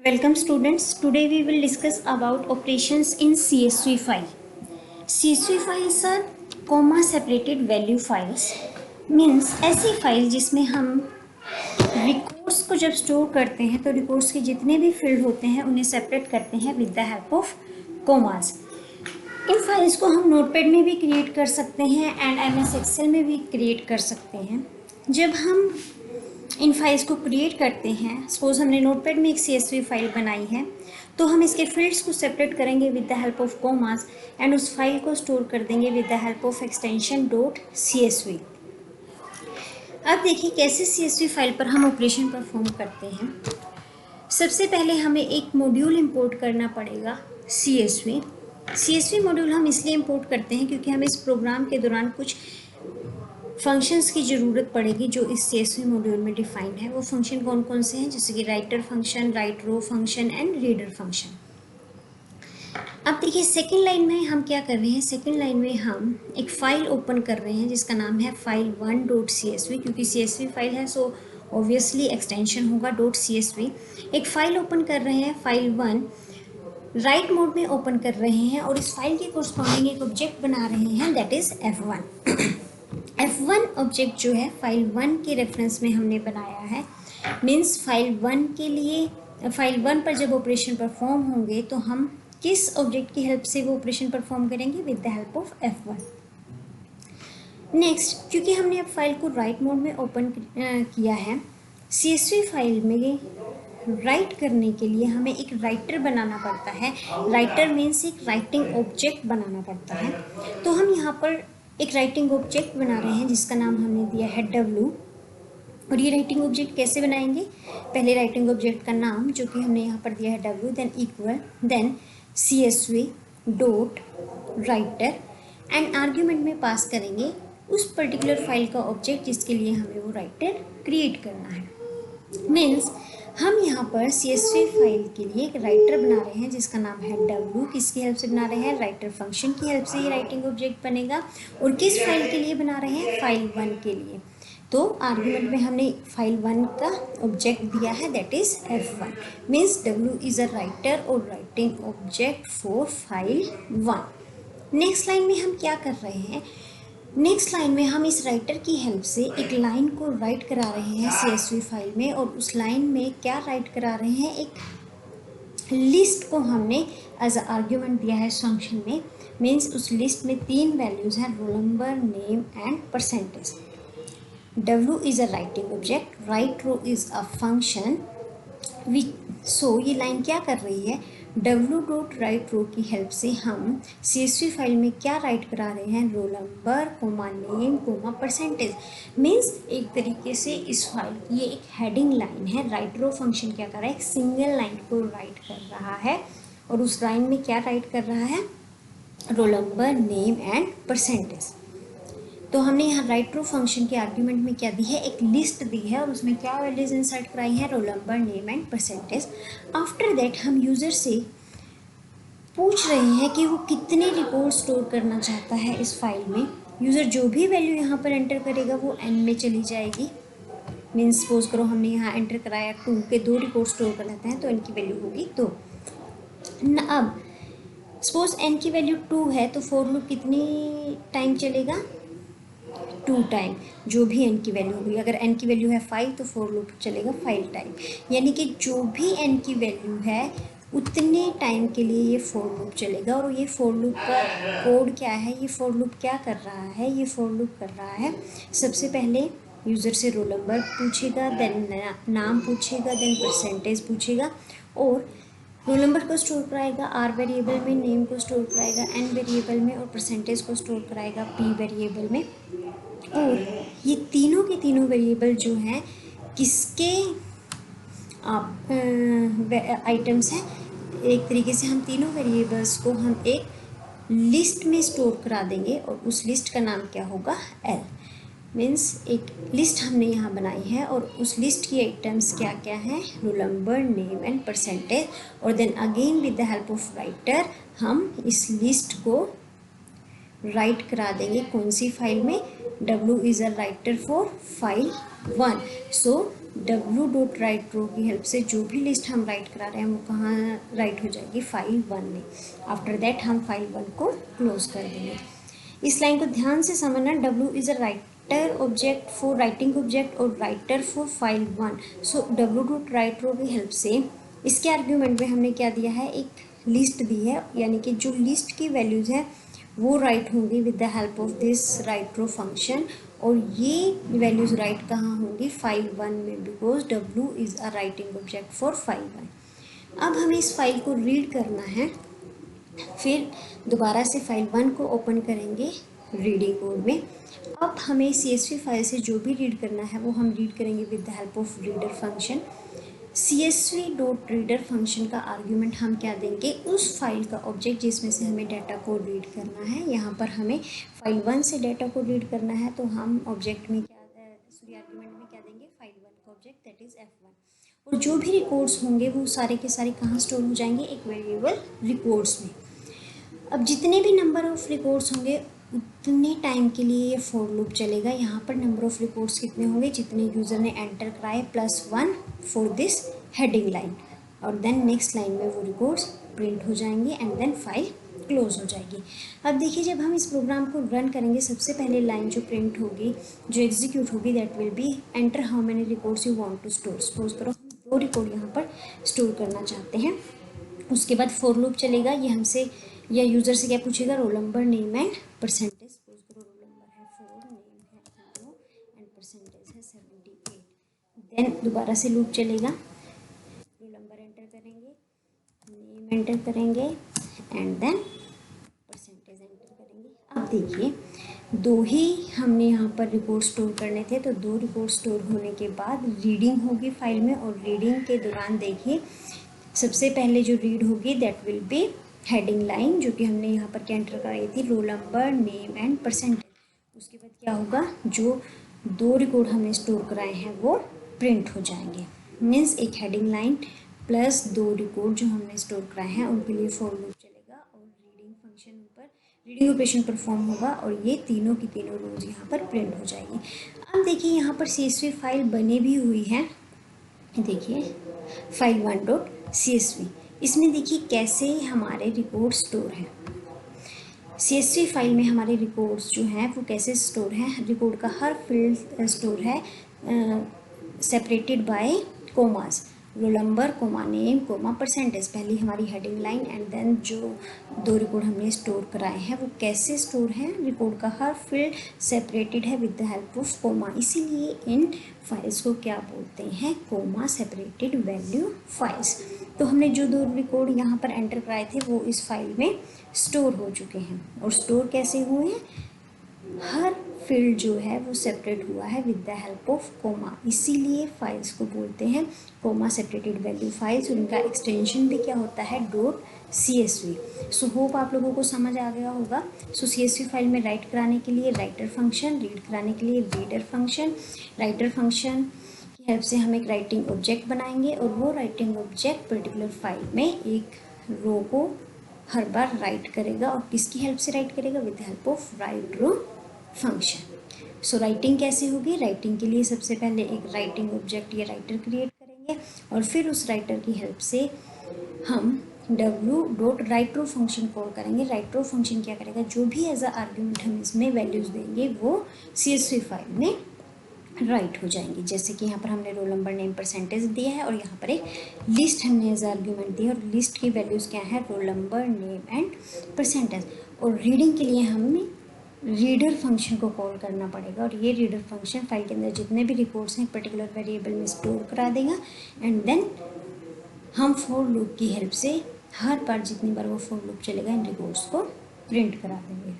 Welcome students. Today we will discuss about operations in CSV file. CSV files are comma separated value files. Means ऐसी file जिसमें हम records को जब store करते हैं तो रिकॉर्ड्स के जितने भी फील्ड होते हैं उन्हें सेपरेट करते हैं with the help of commas. In files को हम नोटपैड में भी क्रिएट कर सकते हैं एंड MS एक्सेल में भी क्रिएट कर सकते हैं. जब हम इन फाइल्स को क्रिएट करते हैं, सपोज हमने नोटपैड में एक CSV फाइल बनाई है, तो हम इसके फील्ड्स को सेपरेट करेंगे with the help of commas and उस फाइल को स्टोर कर देंगे with the help of extension .csv. अब देखिए कैसे CSV फाइल पर हम ऑपरेशन परफॉर्म करते हैं. सबसे पहले हमें एक मॉड्यूल इंपोर्ट करना पड़ेगा CSV मॉड्यूल हम इसलिए इंपोर्ट करते हैं क्योंकि हमें इस प्रोग्राम के दौरान कुछ फंक्शंस की ज़रूरत पड़ेगी जो इस CSV मॉड्यूल में डिफाइंड है. वो फंक्शन कौन कौन से हैं, जैसे कि writer function, write row function and reader function. अब देखिए सेकंड लाइन में हम क्या कर रहे हैं. सेकंड लाइन में हम एक फ़ाइल ओपन कर रहे हैं जिसका नाम है file1.csv. क्योंकि CSV फाइल है सो ऑब्वियसली एक्सटेंशन होगा .csv. एक फ़ाइल ओपन कर रहे हैं file1, राइट मोड में ओपन कर रहे हैं और इस फाइल के कोरस्पॉन्डिंग एक ऑब्जेक्ट बना रहे हैं that is F1. F1 object जो है फाइल 1 के रेफरेंस में हमने बनाया है. मीन्स फाइल 1 के लिए फाइल 1 पर जब ऑपरेशन परफॉर्म होंगे तो हम किस ऑब्जेक्ट की हेल्प से वो ऑपरेशन परफॉर्म करेंगे, with the help of F1. Next, क्योंकि हमने अब फाइल को राइट मोड में ओपन किया है, CSV फाइल में राइट करने के लिए हमें एक राइटर बनाना पड़ता है. राइटर मीन्स एक राइटिंग ऑब्जेक्ट बनाना पड़ता है. तो हम यहाँ पर एक राइटिंग ऑब्जेक्ट बना रहे हैं जिसका नाम हमने दिया है W. और ये राइटिंग ऑब्जेक्ट कैसे बनाएंगे, पहले राइटिंग ऑब्जेक्ट का नाम जो कि हमने यहाँ पर दिया है W, then equal, then CSV dot writer and argument में पास करेंगे उस पर्टिकुलर फाइल का ऑब्जेक्ट जिसके लिए हमें वो राइटर क्रिएट करना है. मीन्स हम यहाँ पर CSV फाइल के लिए एक राइटर बना रहे हैं जिसका नाम है W. किसकी हेल्प से बना रहे हैं, राइटर फंक्शन की हेल्प से ये राइटिंग ऑब्जेक्ट बनेगा. और किस फाइल के लिए बना रहे हैं, फाइल 1 के लिए. तो आर्गुमेंट में हमने फाइल 1 का ऑब्जेक्ट दिया है that is F1. Means W is a writer और writing object for file 1. Next line में हम क्या कर रहे हैं, नेक्स्ट लाइन में हम इस राइटर की हेल्प से एक लाइन को राइट करा रहे हैं CSV फाइल में. और उस लाइन में क्या राइट करा रहे हैं, एक लिस्ट को हमने एज अ आर्ग्यूमेंट दिया है फंक्शन में. मीन्स उस लिस्ट में 3 वैल्यूज़ हैं, roll number, name and percentage. W is a writing object, write row is a function. So ये लाइन क्या कर रही है, W डॉट राइट रो की हेल्प से हम CSV फाइल में क्या राइट करा रहे हैं, roll number comma name comma percentage. Means एक तरीके से इस फाइल की ये एक हेडिंग लाइन है. राइट रो फंक्शन क्या कर रहा है, एक सिंगल लाइन को राइट कर रहा है और उस लाइन में क्या राइट कर रहा है, role number, name and percentage. तो हमने यहाँ राइट रो फंक्शन के आर्ग्यूमेंट में क्या दी है, एक लिस्ट दी है और उसमें क्या वैल्यूज इंसर्ट कराई है, role number, name and percentage. After that हम यूज़र से पूछ रहे हैं कि वो कितने रिकॉर्ड स्टोर करना चाहता है इस फाइल में. यूज़र जो भी वैल्यू यहाँ पर एंटर करेगा वो n में चली जाएगी. मीन्स सपोज करो हमने यहाँ एंटर कराया 2 के 2 रिकॉर्ड स्टोर करना है तो n की वैल्यू होगी 2. अब सपोज n की वैल्यू 2 है तो फॉर लूप कितनी टाइम चलेगा, 2 टाइम. जो भी n की वैल्यू होगी, अगर n की वैल्यू है 5 तो फॉर लूप चलेगा 5 टाइम. यानी कि जो भी n की वैल्यू है उतने टाइम के लिए ये फॉर लूप चलेगा. और ये फॉर लूप का कोड क्या है, ये फॉर लूप क्या कर रहा है, ये फॉर लूप कर रहा है सबसे पहले यूज़र से रोल नंबर पूछेगा, देन नाम पूछेगा, देन परसेंटेज पूछेगा और रोल नंबर को स्टोर कराएगा R वेरिएबल में, नेम को स्टोर कराएगा N वेरिएबल में और परसेंटेज को स्टोर कराएगा P वेरिएबल में. और ये तीनों के तीनों वेरिएबल जो हैं किसके आइटम्स हैं, एक तरीके से हम तीनों वेरिएबल्स को हम एक लिस्ट में स्टोर करा देंगे और उस लिस्ट का नाम क्या होगा, L. मीन्स एक लिस्ट हमने यहाँ बनाई है और उस लिस्ट की आइटम्स क्या क्या हैं, roll number, name and percentage. और then again with the help of writer हम इस लिस्ट को राइट करा देंगे कौन सी फाइल में, W is a writer for file 1. So W dot write row की हेल्प से जो भी लिस्ट हम राइट करा रहे हैं वो कहाँ राइट हो जाएगी, फाइल 1 में। आफ्टर दैट हम फाइल 1 को क्लोज कर देंगे। इस लाइन को ध्यान से समझना, W is a writer object for writing object और writer for file 1। So W dot write row की हेल्प से इसके आर्ग्यूमेंट में हमने क्या दिया है, एक लिस्ट दी है, यानी कि जो लिस्ट की वैल्यूज़ है वो राइट होंगी with the help of this write row function. और ये वैल्यूज़ राइट कहाँ होंगी, फाइल 1 में, because W is a writing object for file 1। अब हमें इस फाइल को रीड करना है, फिर दोबारा से फाइल 1 को ओपन करेंगे रीडिंग मोड में। अब हमें CSV फाइल से जो भी रीड करना है वो हम रीड करेंगे with the help of reader function. CSV dot reader function का आर्ग्यूमेंट हम क्या देंगे, उस फाइल का ऑब्जेक्ट जिसमें से हमें डाटा को रीड करना है। यहाँ पर हमें फाइल 1 से डाटा को रीड करना है, तो हम ऑब्जेक्ट में क्या सॉरी आर्ग्यूमेंट में क्या देंगे, फाइल 1 का ऑब्जेक्ट दैट इज F1। और जो भी रिकॉर्ड्स होंगे वो सारे के सारे कहाँ स्टोर हो जाएंगे, एक वेरिएबल रिकॉर्ड्स में। अब जितने भी नंबर ऑफ रिकॉर्ड्स होंगे उतने टाइम के लिए ये फॉर लूप चलेगा। यहाँ पर नंबर ऑफ रिकॉर्ड्स कितने होंगे, जितने यूज़र ने एंटर कराए +1 फॉर दिस हेडिंग लाइन, और देन नेक्स्ट लाइन में वो रिकॉर्ड्स प्रिंट हो जाएंगे एंड देन फाइल क्लोज हो जाएगी। अब देखिए जब हम इस प्रोग्राम को रन करेंगे, सबसे पहले लाइन जो प्रिंट होगी, जो एग्जीक्यूट होगी, that will be enter how many records you want to store. Suppose करो हम 2 रिकॉर्ड यहाँ पर स्टोर करना चाहते हैं। उसके बाद फॉर लूप चलेगा, ये हमसे या यूज़र से क्या पूछेगा, role number, name and percentage. Suppose करो रोल नंबर है 4, नेम है 0 एंड परसेंटेज है 78। देन दोबारा से लूप चलेगा, रोल नंबर एंटर करेंगे, नेम एंटर करेंगे एंड देन परसेंटेज एंटर करेंगे। अब देखिए 2 ही हमने यहाँ पर रिकॉर्ड स्टोर करने थे, तो 2 रिकॉर्ड स्टोर होने के बाद रीडिंग होगी फाइल में, और रीडिंग के दौरान देखिए सबसे पहले जो रीड होगी that will B heading line, जो कि हमने यहाँ पर क्या एंटर कराई थी, role number, name and percentage. उसके बाद क्या होगा, जो 2 रिकॉर्ड हमने स्टोर कराए हैं वो प्रिंट हो जाएंगे। मीन्स एक हेडिंग लाइन प्लस 2 रिकॉर्ड जो हमने स्टोर कराए हैं उनके लिए फॉर लूप चलेगा, और रीडिंग फंक्शन पर रीडिंग ऑपरेशन परफॉर्म होगा, और ये तीनों की तीनों रोज यहाँ पर प्रिंट हो जाएगी। अब देखिए यहाँ पर CSV फाइल बनी भी हुई है, देखिए फाइल 1.csv। इसमें देखिए कैसे हमारे रिकॉर्ड स्टोर हैं। CSV फाइल में हमारे रिकॉर्ड्स जो हैं वो कैसे स्टोर हैं, रिकॉर्ड का हर फील्ड स्टोर है separated by commas, roll number, comma name, comma percentage, पहली हमारी हेडिंग लाइन, एंड देन जो 2 रिकॉर्ड हमने स्टोर कराए हैं वो कैसे स्टोर हैं, रिकॉर्ड का हर फील्ड सेपरेटेड है with the help of comma. इसीलिए इन फाइल्स को क्या बोलते हैं, कोमा सेपरेटेड वैल्यू फाइल्स। तो हमने जो 2 रिकॉर्ड यहाँ पर एंटर कराए थे वो इस फाइल में स्टोर हो चुके हैं। और स्टोर कैसे हुए हैं, हर फील्ड जो है वो सेपरेट हुआ है with the help of comma, इसीलिए फाइल्स को बोलते हैं कोमा सेपरेटेड वैल्यू फाइल्स, और इनका एक्सटेंशन भी क्या होता है, .csv। सो होप आप लोगों को समझ आ गया होगा। सो CSV फाइल में राइट कराने के लिए राइटर फंक्शन, रीड कराने के लिए रीडर फंक्शन। राइटर फंक्शन की हेल्प से हम एक राइटिंग ऑब्जेक्ट बनाएंगे, और वो राइटिंग ऑब्जेक्ट पर्टिकुलर फाइल में एक रो को हर बार राइट करेगा, और किसकी हेल्प से राइट करेगा, with the help of write row function. So writing कैसे होगी, राइटिंग के लिए सबसे पहले एक राइटिंग ऑब्जेक्ट या राइटर क्रिएट करेंगे, और फिर उस राइटर की हेल्प से हम W dot write row function call करेंगे। राइट रो फंक्शन क्या करेगा, जो भी एज अ आर्ग्यूमेंट हम इसमें वैल्यूज़ देंगे वो CSV फाइल में राइट हो जाएंगे। जैसे कि यहाँ पर हमने रोल नंबर, नेम, परसेंटेज दिया है, और यहाँ पर एक लिस्ट हमने एज आर्ग्यूमेंट दी है, और लिस्ट की वैल्यूज़ क्या है, role number, name and percentage. और रीडिंग के लिए हमें रीडर फंक्शन को कॉल करना पड़ेगा, और ये रीडर फंक्शन फाइल के अंदर जितने भी रिकॉर्ड्स हैं पर्टिकुलर वेरिएबल में स्टोर करा देगा, एंड देन हम फॉर लूप की हेल्प से हर बार जितनी बार वो फॉर लूप चलेगा इन रिकॉर्ड्स को प्रिंट करा देंगे।